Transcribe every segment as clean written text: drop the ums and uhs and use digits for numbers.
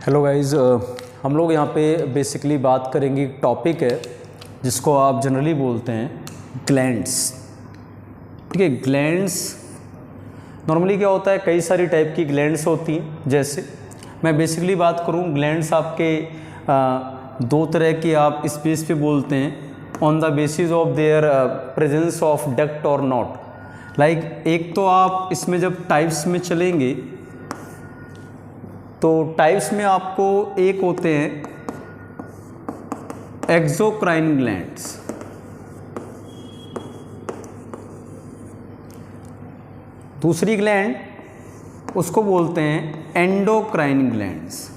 Hello guys, हम लोग यहाँ पे बेसिकली बात करेंगे। टॉपिक है जिसको आप जनरली बोलते हैं ग्लैंड्स। ठीक है, ग्लैंड्स नॉर्मली क्या होता है, कई सारी टाइप की ग्लैंड्स होती हैं। जैसे मैं बेसिकली बात करूँ, ग्लैंड्स आपके दो तरह की आप स्पेस पे बोलते हैं on the basis of their presence of duct और नॉट। लाइक एक तो आप इसमें जब टाइप्स में चलेंगे तो टाइप्स में आपको एक होते हैं एक्सोक्राइन ग्लैंड्स, दूसरी ग्लैंड उसको बोलते हैं एंडोक्राइन ग्लैंड्स।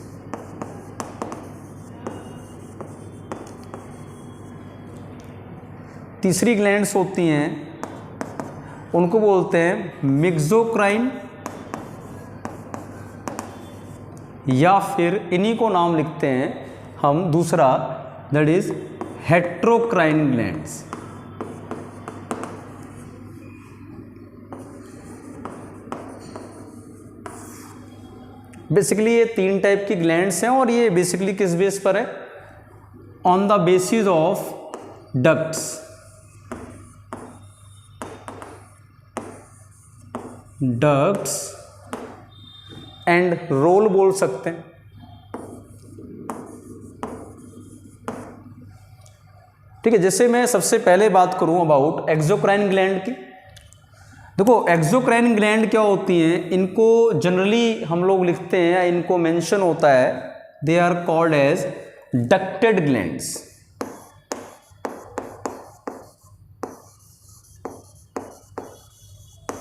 तीसरी ग्लैंड्स होती हैं उनको बोलते हैं मिक्सोक्राइन, या फिर इन्हीं को नाम लिखते हैं हम दूसरा, that is heterocrine glands. Basically ये तीन टाइप की ग्लैंड्स हैं और ये बेसिकली किस बेस पर है, on the basis of ducts. Ducts and role बोल सकते हैं। ठीक है, जैसे मैं सबसे पहले बात करूं अबाउट एक्सोक्राइन ग्लैंड की। देखो एक्सोक्राइन ग्लैंड क्या होती हैं, इनको जनरली हम लोग लिखते हैं या इनको मेंशन होता है, they are called as ducted glands.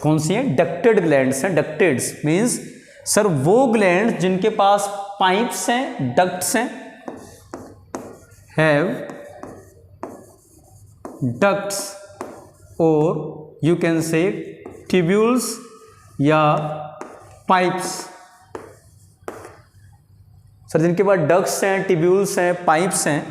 कौन सी है? डक्टेड ग्लैंड्स हैं। डक्टेड्स मीन्स सर वो ग्लैंड जिनके पास पाइप्स हैं, डक्ट्स हैं, हैव डक्ट्स और यू कैन से ट्यूब्यूल्स या पाइप्स। सर जिनके पास डक्ट्स हैं, ट्यूब्यूल्स हैं, पाइप्स हैं,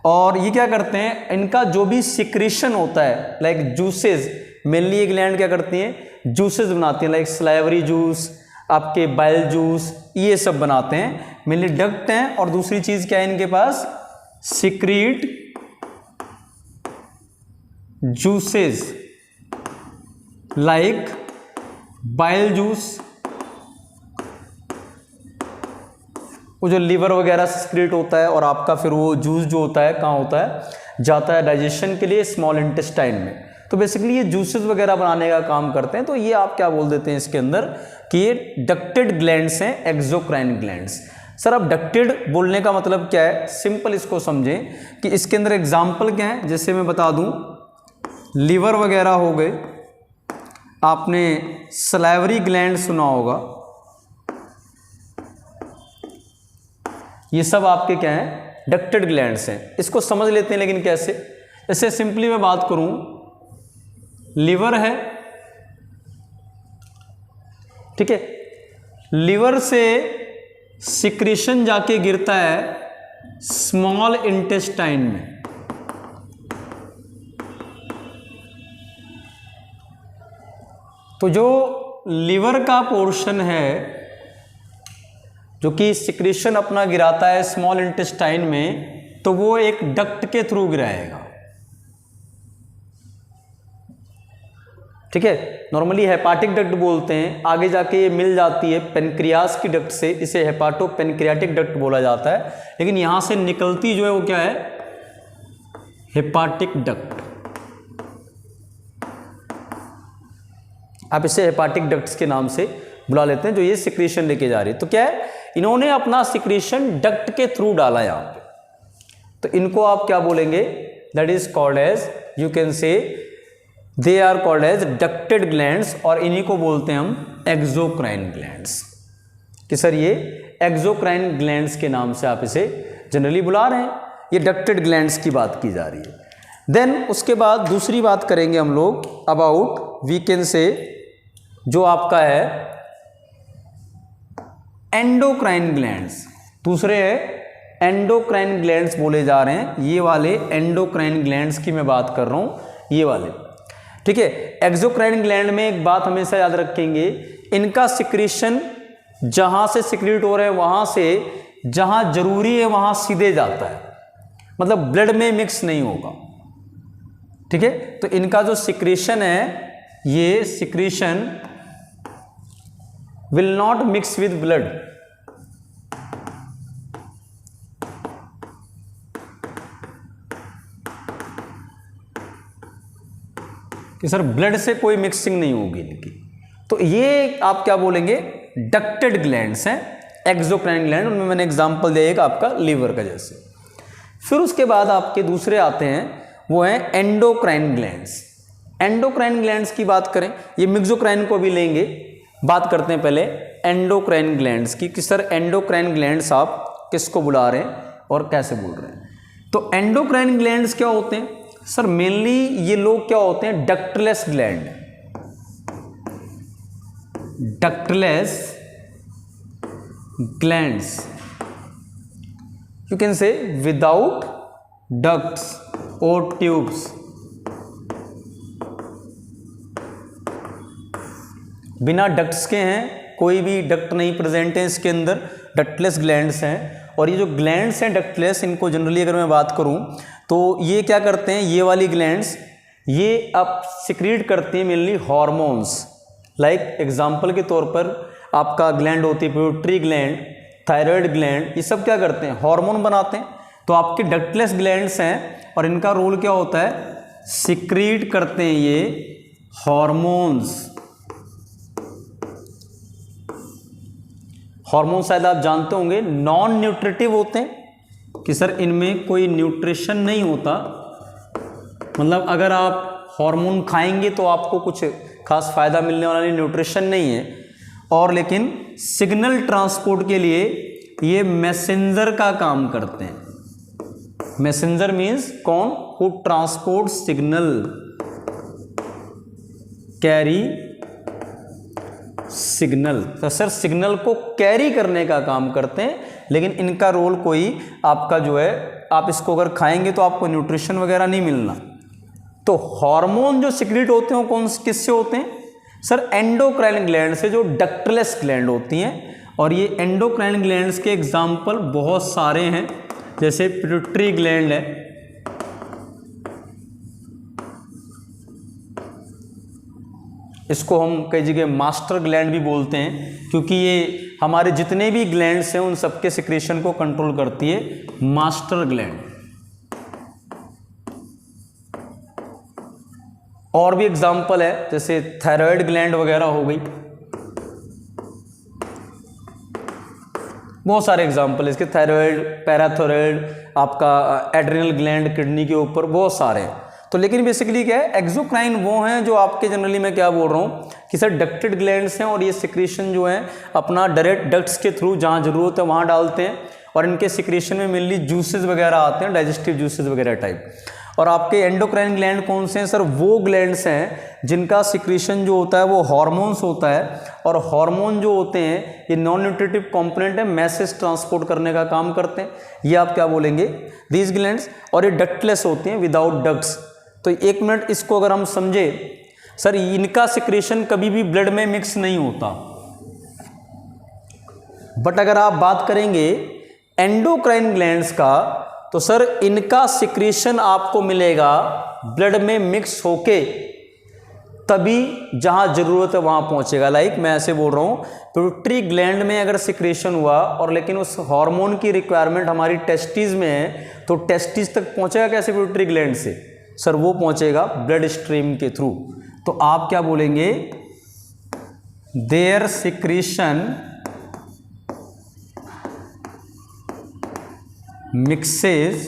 और ये क्या करते हैं, इनका जो भी सिक्रीशन होता है लाइक जूसेस, मेनली ये ग्लैंड क्या करती हैं, जूसेस बनाती हैं, लाइक स्लाइवरी जूस, आपके बाइल जूस, ये सब बनाते हैं। मेनली डक्ट हैं, और दूसरी चीज क्या है इनके पास, secrete juices like bile juice. वो जो लीवर वगैरह से सिक्रीट होता है और आपका फिर वो जूस जो होता है कहाँ होता है, जाता है डाइजेशन के लिए स्मॉल इंटेस्टाइन में। तो बेसिकली ये जूसेस वगैरह बनाने का काम करते हैं। तो ये आप क्या बोल देते हैं इसके अंदर कि ये डक्टेड ग्लैंड्स हैं, एक्सोक्राइन ग्लैंड्स। सर अब डक्टेड बोलने का मतलब क्या है, सिंपल इसको समझें कि इसके अंदर एग्जाम्पल क्या है। जैसे मैं बता दूं, लीवर वगैरह हो गए, आपने सलाइवरी ग्लैंड सुना होगा, ये सब आपके क्या हैं, डक्टेड ग्लैंड्स हैं। इसको समझ लेते हैं, लेकिन कैसे? जैसे सिंपली मैं बात करूं, लीवर है, ठीक है, लीवर से सिक्रीशन जाके गिरता है स्मॉल इंटेस्टाइन में। तो जो लीवर का पोर्शन है जो कि सिक्रीशन अपना गिराता है स्मॉल इंटेस्टाइन में, तो वो एक डक्ट के थ्रू गिराएगा। ठीक है, नॉर्मली हेपाटिक डक्ट बोलते हैं, आगे जाके ये मिल जाती है पेनक्रियास की डक्ट से, इसे हेपाटो पेनक्रियाटिक डक्ट बोला जाता है। लेकिन यहां से निकलती जो है वो क्या है, हेपाटिक डक्ट। आप इसे हेपाटिक डक्ट्स के नाम से बुला लेते हैं, जो ये सिक्रीशन लेके जा रही है। तो क्या है, इन्होंने अपना सिक्रीशन डक्ट के थ्रू डाला यहां पे, तो इनको आप क्या बोलेंगे, that is called as, you can say they are called as ducted glands, और इन्हीं को बोलते हैं हम एक्सोक्राइन ग्लैंड्स। कि सर ये एक्सोक्राइन ग्लैंड्स के नाम से आप इसे जनरली बुला रहे हैं, ये डक्टेड ग्लैंड्स की बात की जा रही है। देन उसके बाद दूसरी बात करेंगे हम लोग अबाउट, वी कैन से, जो आपका है एंडोक्राइन ग्लैंड्स। दूसरे है एंडोक्राइन ग्लैंड्स बोले जा रहे हैं, ये वाले एंडोक्राइन ग्लैंड्स की मैं बात कर रहा हूं, ये वाले। ठीक है, एक्सोक्राइन ग्लैंड में एक बात हमेशा याद रखेंगे, इनका सिक्रीशन जहां से सिक्रीट हो रहे हैं वहां से जहां जरूरी है वहां सीधे जाता है, मतलब ब्लड में मिक्स नहीं होगा। ठीक है, तो इनका जो सिक्रीशन है, ये secretion will not mix with blood. कि सर ब्लड से कोई मिक्सिंग नहीं होगी इनकी। तो ये आप क्या बोलेंगे, डक्टेड ग्लैंड्स हैं, एक्सोक्राइन ग्लैंड, उनमें मैंने एग्जांपल दिया एक आपका लीवर का जैसे। फिर उसके बाद आपके दूसरे आते हैं, वो हैं एंडोक्राइन ग्लैंड्स। एंडोक्राइन ग्लैंड्स की बात करें, ये मिक्सोक्राइन को भी लेंगे, बात करते हैं पहले एंडोक्राइन ग्लैंड्स की कि सर एंडोक्राइन ग्लैंड्स आप किसको बुला रहे हैं और कैसे बोल रहे हैं। तो एंडोक्राइन ग्लैंड्स क्या होते हैं सर, मेनली ये लोग क्या होते हैं, ductless gland, ductless glands, you can से विदाउट डक्ट्स और ट्यूब्स, बिना डक्ट्स के हैं, कोई भी डक्ट नहीं प्रेजेंट है इसके अंदर, डक्टलेस ग्लैंड्स हैं। और ये जो ग्लैंड्स हैं डक्टलेस, इनको जनरली अगर मैं बात करूं तो ये क्या करते हैं, ये वाली ग्लैंड्स ये अब सिक्रीट करती हैं मेनली हार्मोन्स। लाइक एग्जांपल के तौर पर आपका ग्लैंड होती है पिट्यूटरी ग्लैंड, थायराइड ग्लैंड, ये सब क्या करते हैं, हार्मोन बनाते हैं। तो आपके डक्टलेस ग्लैंड्स हैं और इनका रोल क्या होता है, सिक्रीट करते हैं ये हार्मोन्स। हार्मोन शायद आप जानते होंगे नॉन न्यूट्रिटिव होते हैं कि सर इनमें कोई न्यूट्रिशन नहीं होता, मतलब अगर आप हार्मोन खाएंगे तो आपको कुछ खास फायदा मिलने वाला नहीं, न्यूट्रिशन नहीं है। और लेकिन सिग्नल ट्रांसपोर्ट के लिए ये मैसेंजर का काम करते हैं। मैसेंजर मीन्स कौन, who transport signal, carry signal. तो सर सिग्नल को कैरी करने का काम करते हैं, लेकिन इनका रोल कोई आपका जो है, आप इसको अगर खाएंगे तो आपको न्यूट्रिशन वगैरह नहीं मिलना। तो हार्मोन जो सिक्रीट होते हैं वो कौन किससे होते हैं सर, एंडोक्राइन ग्लैंड से, जो डक्टलेस ग्लैंड होती हैं। और ये एंडोक्राइन ग्लैंड्स के एग्जाम्पल बहुत सारे हैं, जैसे पिट्यूटरी ग्लैंड है, इसको हम कई जगह मास्टर ग्लैंड भी बोलते हैं, क्योंकि ये हमारे जितने भी ग्लैंड्स हैं उन सबके सिक्रीशन को कंट्रोल करती है मास्टर ग्लैंड। और भी एग्जाम्पल है, जैसे थायराइड ग्लैंड वगैरह हो गई, बहुत सारे एग्जाम्पल है इसके, थायराइड, पैराथायराइड, आपका एड्रिनल ग्लैंड किडनी के ऊपर, बहुत सारे हैं। तो लेकिन बेसिकली क्या है, एक्सोक्राइन वो हैं जो आपके जनरली मैं क्या बोल रहा हूँ कि सर डक्टेड ग्लैंड्स हैं, और ये सिक्रीशन जो है अपना डायरेक्ट डक्ट्स के थ्रू जहाँ जरूरत है वहाँ डालते हैं। और इनके सिक्रीशन में मेनली जूसेस वगैरह आते हैं, डाइजेस्टिव जूसेस वगैरह टाइप। और आपके एंडोक्राइन ग्लैंड कौन से हैं सर, वो ग्लैंड्स हैं जिनका सिक्रीशन जो होता है वो हार्मोन्स होता है। और हार्मोन जो होते हैं ये नॉन न्यूट्रिटिव कंपोनेंट है, मैसेज ट्रांसपोर्ट करने का काम करते हैं। ये आप क्या बोलेंगे, दीज ग्लैंड्स। और ये डक्टलेस होते हैं, विदाउट डक्ट्स। तो एक मिनट इसको अगर हम समझे सर, इनका सिक्रीशन कभी भी ब्लड में मिक्स नहीं होता। बट अगर आप बात करेंगे एंडोक्राइन ग्लैंड्स का, तो सर इनका सिक्रीशन आपको मिलेगा ब्लड में मिक्स होके, तभी जहां जरूरत है वहां पहुंचेगा। लाइक मैं ऐसे बोल रहा हूं, पिट्यूटरी ग्लैंड में अगर सिक्रीशन हुआ और लेकिन उस हार्मोन की रिक्वायरमेंट हमारी टेस्टिस में है, तो टेस्टिस तक पहुंचेगा कैसे पिट्यूटरी ग्लैंड से सर, वो पहुंचेगा ब्लड स्ट्रीम के थ्रू। तो आप क्या बोलेंगे, their secretion mixes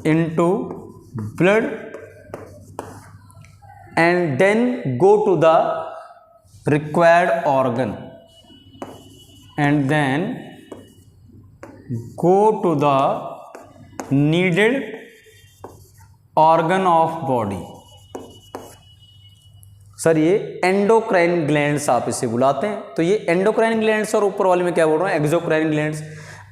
into blood and then go to the required organ, and then go to the needed organ of body. Sir ये एंडोक्राइन ग्लैंड्स आप इसे बुलाते हैं। तो ये एंडोक्राइन ग्लैंड्स, और ऊपर वाले में क्या बोल रहा हूं, एक्सोक्राइन ग्लैंड्स।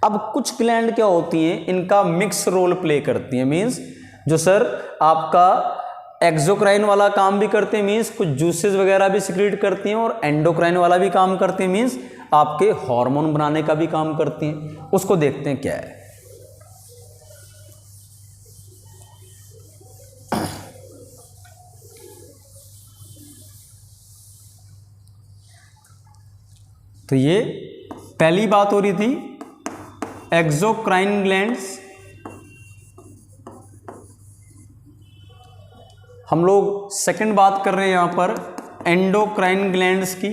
अब कुछ ग्लैंड क्या होती हैं, इनका मिक्स रोल प्ले करती हैं, मींस जो सर आपका एक्सोक्राइन वाला काम भी करते हैं, मींस कुछ जूसेस वगैरह भी सिक्रीट करती हैं, और एंडोक्राइन वाला भी काम करते हैं, मींस आपके हार्मोन बनाने का भी काम करती हैं। उसको देखते हैं क्या है। तो ये पहली बात हो रही थी एक्सोक्राइन ग्लैंड्स। हम लोग सेकंड बात कर रहे हैं यहां पर एंडोक्राइन ग्लैंड्स की।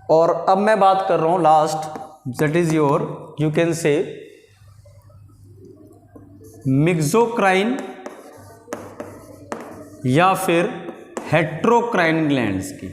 और अब मैं बात कर रहा हूं last, that is your you can say mixocrine या फिर हेट्रोक्राइन ग्लैंड्स की।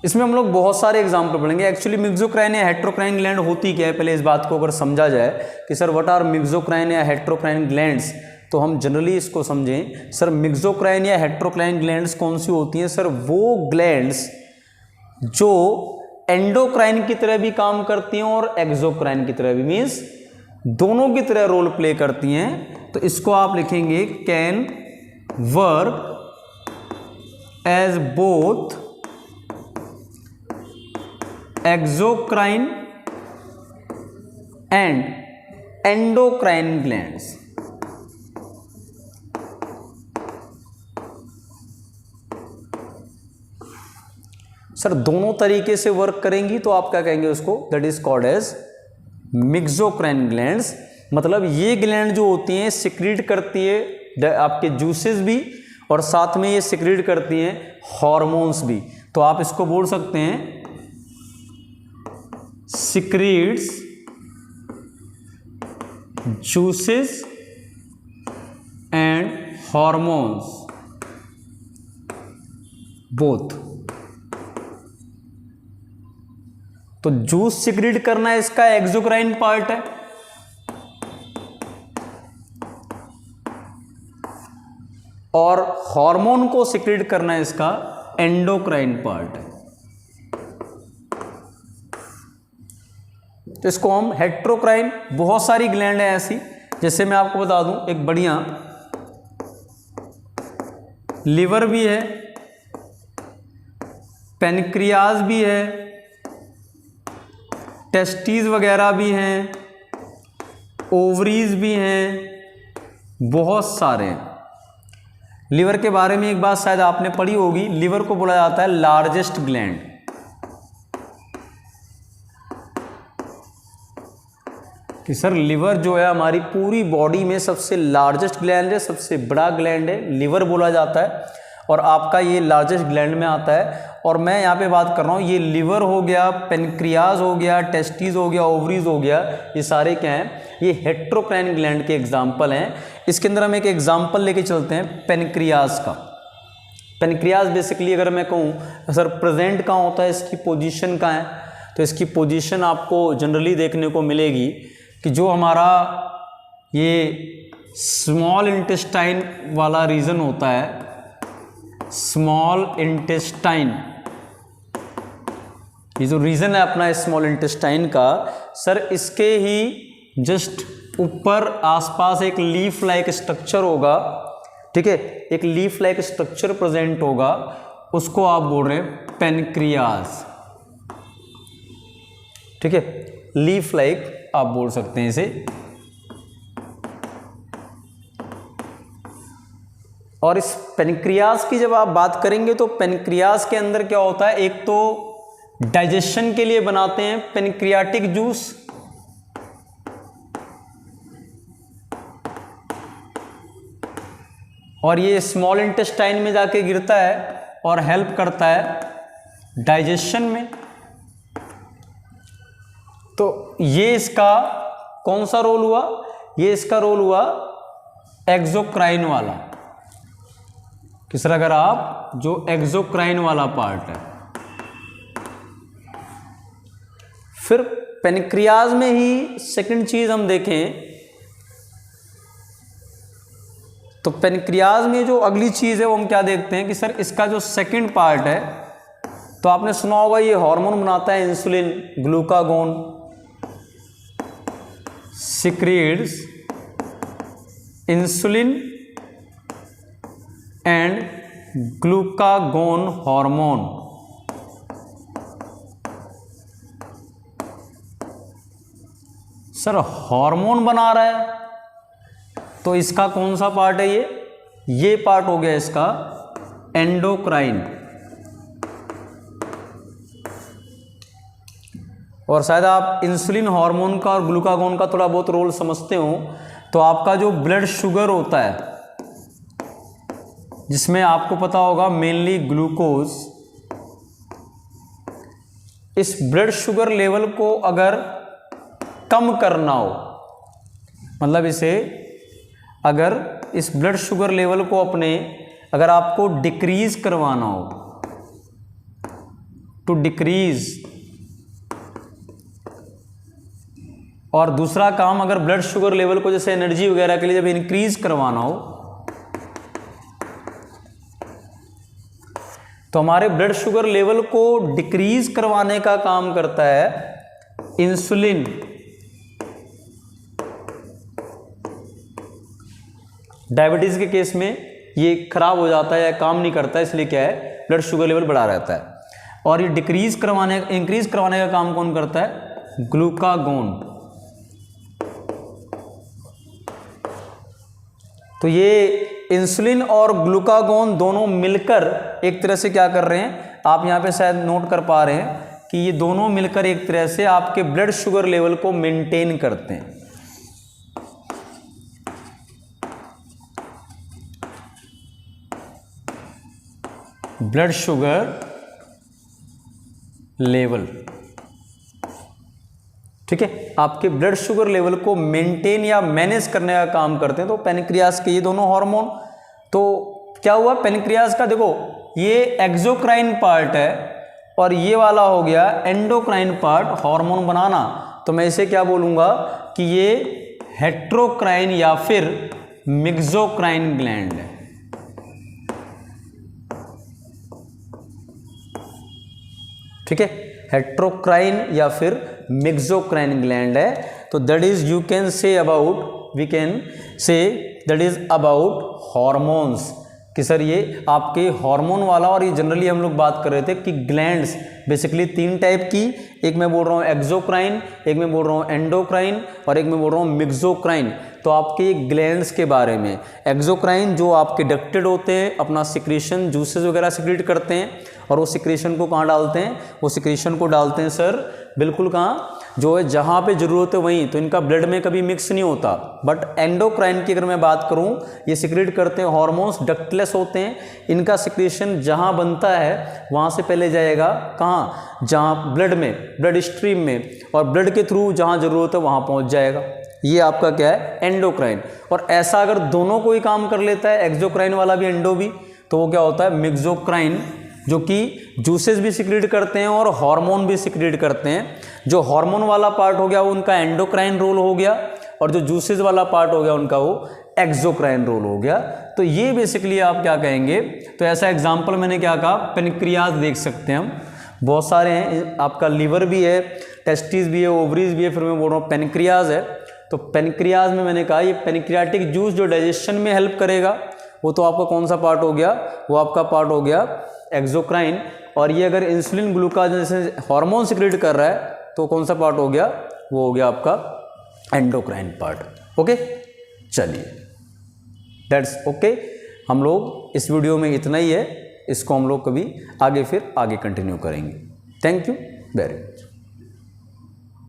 इसमें हम लोग बहुत सारे एग्जाम्पल पढ़ेंगे। एक्चुअली मिक्सोक्राइन या हेट्रोक्राइन ग्लैंड होती क्या है, पहले इस बात को अगर समझा जाए कि सर व्हाट आर मिक्सोक्राइन या हेट्रोक्राइन ग्लैंड्स, तो हम जनरली इसको समझें। सर मिक्सोक्राइन या हेट्रोक्राइन ग्लैंड्स कौन सी होती हैं? सर वो ग्लैंड्स जो एंडोक्राइन की तरह भी काम करती हैं और एक्सोक्राइन की तरह भी, मीन्स दोनों की तरह रोल प्ले करती हैं। तो इसको आप लिखेंगे can work as both exocrine and endocrine glands. Sir दोनों तरीके से वर्क करेंगी तो आप क्या कहेंगे उसको? That is called as mixocrine glands. मतलब ये ग्लैंड जो होती हैं सिक्रीट करती है आपके जूसेस भी और साथ में ये सिक्रीट करती हैं हॉर्मोन्स भी। तो आप इसको बोल सकते हैं secretes juices and hormones both. तो जूस सिक्रीट करना इसका एक्सोक्राइन पार्ट है और हार्मोन को सिक्रीट करना इसका एंडोक्राइन पार्ट है। तो इसको हम हेट्रोक्राइन, बहुत सारी ग्लैंड है ऐसी, जैसे मैं आपको बता दूं एक बढ़िया लिवर भी है, पेनक्रियाज भी है, टेस्टीज वगैरह भी हैं, ओवरीज भी हैं, बहुत सारे। लिवर के बारे में एक बात शायद आपने पढ़ी होगी, लिवर को बोला जाता है लार्जेस्ट ग्लैंड। कि सर लिवर जो है हमारी पूरी बॉडी में सबसे लार्जेस्ट ग्लैंड है, सबसे बड़ा ग्लैंड है, लिवर बोला जाता है और आपका ये लार्जेस्ट ग्लैंड में आता है। और मैं यहाँ पे बात कर रहा हूँ, ये लिवर हो गया, पेनक्रियाज हो गया, टेस्टीज हो गया, ओवरीज हो गया, ये सारे क्या हैं? ये हेट्रोक्राइन ग्लैंड के एग्जाम्पल हैं। इसके अंदर हम एक एग्जाम्पल लेके चलते हैं पेनक्रियाज का। पेनक्रियाज बेसिकली अगर मैं कहूँ सर प्रेजेंट कहाँ होता है, इसकी पोजीशन कहाँ है, तो इसकी पोजीशन आपको जनरली देखने को मिलेगी कि जो हमारा ये स्मॉल इंटेस्टाइन वाला रीजन होता है, स्मॉल इंटेस्टाइन, ये जो रीजन है अपना स्मॉल इंटेस्टाइन का, सर इसके ही जस्ट ऊपर आसपास एक लीफ लाइक स्ट्रक्चर होगा, ठीक है, एक लीफ लाइक स्ट्रक्चर प्रेजेंट होगा, उसको आप बोल रहे हैं पेनक्रियाज, ठीक है, लीफ लाइक आप बोल सकते हैं इसे। और इस पेनक्रियाज की जब आप बात करेंगे तो पेनक्रियाज के अंदर क्या होता है, एक तो डाइजेशन के लिए बनाते हैं पेनक्रियाटिक जूस, और ये स्मॉल इंटेस्टाइन में जाके गिरता है और हेल्प करता है डाइजेशन में। तो ये इसका कौन सा रोल हुआ? ये इसका रोल हुआ एक्सोक्राइन वाला। कि सर अगर आप जो एक्सोक्राइन वाला पार्ट है, फिर पेनक्रियाज में ही सेकंड चीज हम देखें तो पेनक्रियाज में जो अगली चीज है वो हम क्या देखते हैं कि सर इसका जो सेकंड पार्ट है, तो आपने सुना होगा ये हार्मोन बनाता है insulin, glucagon, secretes insulin and glucagon hormone. Sir hormone बना रहा है तो इसका कौन सा पार्ट है? ये पार्ट हो गया इसका एंडोक्राइन। और शायद आप इंसुलिन हार्मोन का और ग्लूकागोन का थोड़ा बहुत रोल समझते हो। तो आपका जो ब्लड शुगर होता है, जिसमें आपको पता होगा मेनली ग्लूकोज, इस ब्लड शुगर लेवल को अगर कम करना हो, मतलब इसे अगर इस ब्लड शुगर लेवल को अगर आपको डिक्रीज करवाना हो, टू डिक्रीज, और दूसरा काम अगर ब्लड शुगर लेवल को जैसे एनर्जी वगैरह के लिए जब इंक्रीज करवाना हो, तो हमारे ब्लड शुगर लेवल को डिक्रीज करवाने का काम करता है इंसुलिन। डायबिटीज के केस में ये खराब हो जाता है या काम नहीं करता है, इसलिए क्या है, ब्लड शुगर लेवल बढ़ा रहता है। और ये इंक्रीज करवाने का काम कौन करता है? ग्लूकागोन। तो ये इंसुलिन और ग्लूकागोन दोनों मिलकर एक तरह से क्या कर रहे हैं, आप यहाँ पे शायद नोट कर पा रहे हैं कि ये दोनों मिलकर एक तरह से आपके ब्लड शुगर लेवल को मेंटेन करते हैं। ब्लड शुगर लेवल, ठीक है, आपके ब्लड शुगर लेवल को मेंटेन या मैनेज करने का काम करते हैं। तो पेनक्रियास के ये दोनों हार्मोन, तो क्या हुआ पेनक्रियास का, देखो ये एक्सोक्राइन पार्ट है और ये वाला हो गया एंडोक्राइन पार्ट, हार्मोन बनाना। तो मैं इसे क्या बोलूंगा कि ये हेट्रोक्राइन या फिर मिक्सोक्राइन ग्लैंड है। ठीक है, हेट्रोक्राइन या फिर मिक्सोक्राइन ग्लैंड है। तो that is we can say that is about hormones, कि सर ये आपके हार्मोन वाला। और ये जनरली हम लोग बात कर रहे थे कि ग्लैंड्स बेसिकली 3 टाइप की, एक मैं बोल रहा हूँ एक्सोक्राइन, एक मैं बोल रहा हूँ एंडोक्राइन, और एक मैं बोल रहा हूँ मिक्सोक्राइन। तो आपके ग्लैंड्स के बारे में, एक्सोक्राइन जो आपके डक्टेड होते हैं, अपना सिक्रीशन जूसेस वगैरह सिक्रीट करते हैं, और वो सिक्रीशन को कहाँ डालते हैं? वो सिक्रीशन को डालते हैं सर बिल्कुल कहाँ, जो है जहाँ पे ज़रूरत है वहीं, तो इनका ब्लड में कभी मिक्स नहीं होता। बट एंडोक्राइन की अगर मैं बात करूँ, ये सिक्रीट करते हैं हॉर्मोन्स, डक्टलेस होते हैं, इनका सिक्रीशन जहाँ बनता है वहाँ से पहले जाएगा कहाँ, जहाँ ब्लड में, ब्लड स्ट्रीम में, और ब्लड के थ्रू जहाँ ज़रूरत है वहाँ पहुँच जाएगा। ये आपका क्या है? एंडोक्राइन। और ऐसा अगर दोनों कोई काम कर लेता है, एक्सोक्राइन वाला भी एंडो भी, तो वो क्या होता है? मिक्सोक्राइन, जो कि जूसेस भी सिक्रीट करते हैं और हार्मोन भी सिक्रीट करते हैं। जो हार्मोन वाला पार्ट हो गया वो उनका एंडोक्राइन रोल हो गया, और जो जूसेस वाला पार्ट हो गया उनका वो एक्सोक्राइन रोल हो गया। तो ये बेसिकली आप क्या कहेंगे? तो ऐसा एग्जांपल मैंने क्या कहा, पेनक्रियाज देख सकते हैं हम, बहुत सारे हैं, आपका लीवर भी है, टेस्टिस भी है, ओवरीज भी है, फिर मैं बोल रहा हूँ पेनक्रियाज है। तो पेनक्रियाज में मैंने कहा ये पेनक्रियाटिक जूस जो डाइजेशन में हेल्प करेगा, वो तो आपका कौन सा पार्ट हो गया? वो आपका पार्ट हो गया एक्सोक्राइन। और ये अगर इंसुलिन ग्लूकाज जैसे हार्मोन सिक्रीट कर रहा है तो कौन सा पार्ट हो गया? वो हो गया आपका एंडोक्राइन पार्ट। ओके, चलिए दैट्स ओके। हम लोग इस वीडियो में इतना ही है, इसको हम लोग कभी आगे फिर आगे कंटिन्यू करेंगे। Thank you very much.